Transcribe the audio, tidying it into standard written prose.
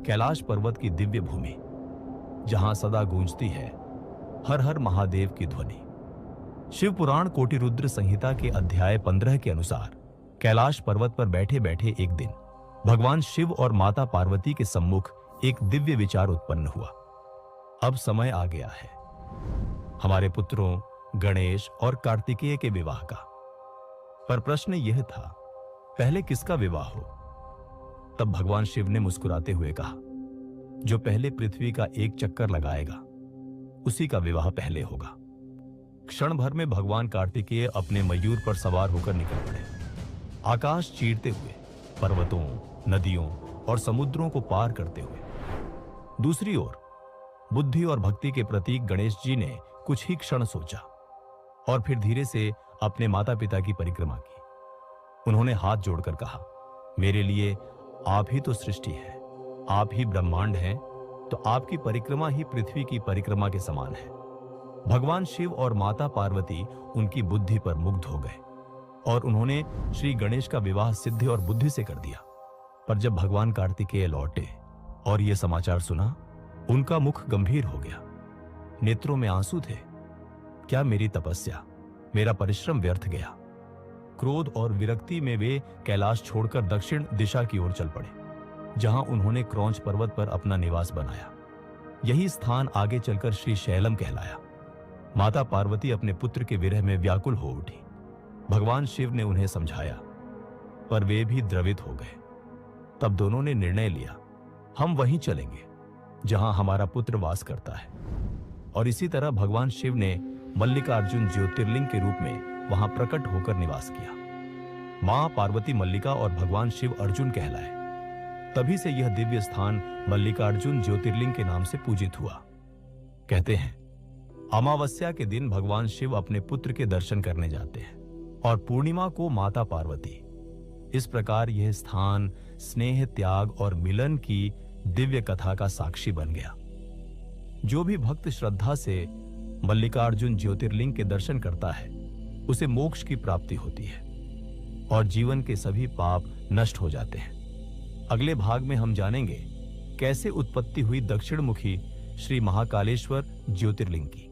कैलाश पर्वत की दिव्य भूमि, जहां सदा गूंजती है हर हर महादेव की ध्वनि। शिव पुराण कोटि रुद्र संहिता के अध्याय 15 के अनुसार कैलाश पर्वत पर बैठे बैठे एक दिन भगवान शिव और माता पार्वती के सम्मुख एक दिव्य विचार उत्पन्न हुआ। अब समय आ गया है हमारे पुत्रों गणेश और कार्तिकेय के विवाह का। पर प्रश्न यह था, पहले किसका विवाह हो? तब भगवान शिव ने मुस्कुराते हुए कहा, जो पहले पृथ्वी का एक चक्कर लगाएगा उसी का विवाह पहले होगा। क्षण भर में भगवान कार्तिकेय अपने मयूर पर सवार होकर निकल पड़े। आकाश चीरते हुए, पर्वतों, नदियों और समुद्रों को पार करते हुए। दूसरी ओर बुद्धि और भक्ति के प्रतीक गणेश जी ने कुछ ही क्षण सोचा और फिर धीरे से अपने माता पिता की परिक्रमा की। उन्होंने हाथ जोड़कर कहा, मेरे लिए आप ही तो सृष्टि है, आप ही ब्रह्मांड हैं, तो आपकी परिक्रमा ही पृथ्वी की परिक्रमा के समान है। भगवान शिव और माता पार्वती उनकी बुद्धि पर मुग्ध हो गए और उन्होंने श्री गणेश का विवाह सिद्धि और बुद्धि से कर दिया। पर जब भगवान कार्तिकेय लौटे और यह समाचार सुना, उनका मुख गंभीर हो गया, नेत्रों में आंसू थे। क्या मेरी तपस्या, मेरा परिश्रम व्यर्थ गया? क्रोध और विरक्ति में वे कैलाश छोड़कर दक्षिण दिशा की ओर चल पड़े, जहां उन्होंने क्रौंच पर्वत पर अपना निवास बनाया। यही स्थान आगे चलकर श्री शैलम कहलाया। माता पार्वती अपने पुत्र के विरह में व्याकुल हो उठी। भगवान शिव ने उन्हें समझाया, पर वे भी द्रवित हो गए। तब दोनों ने निर्णय लिया, हम वहीं चलेंगे जहां हमारा पुत्र वास करता है। और इसी तरह भगवान शिव ने मल्लिकार्जुन ज्योतिर्लिंग के रूप में वहां प्रकट होकर निवास किया। मां पार्वती मल्लिका और भगवान शिव अर्जुन कहलाए। तभी से यह दिव्य स्थान मल्लिकार्जुन ज्योतिर्लिंग के नाम से पूजित हुआ। कहते हैं, अमावस्या के दिन भगवान शिव अपने पुत्र के दर्शन करने जाते हैं और पूर्णिमा को माता पार्वती। इस प्रकार यह स्थान स्नेह, त्याग और मिलन की दिव्य कथा का साक्षी बन गया। जो भी भक्त श्रद्धा से मल्लिकार्जुन ज्योतिर्लिंग के दर्शन करता है, उसे मोक्ष की प्राप्ति होती है और जीवन के सभी पाप नष्ट हो जाते हैं। अगले भाग में हम जानेंगे कैसे उत्पत्ति हुई दक्षिणमुखी श्री महाकालेश्वर ज्योतिर्लिंग की।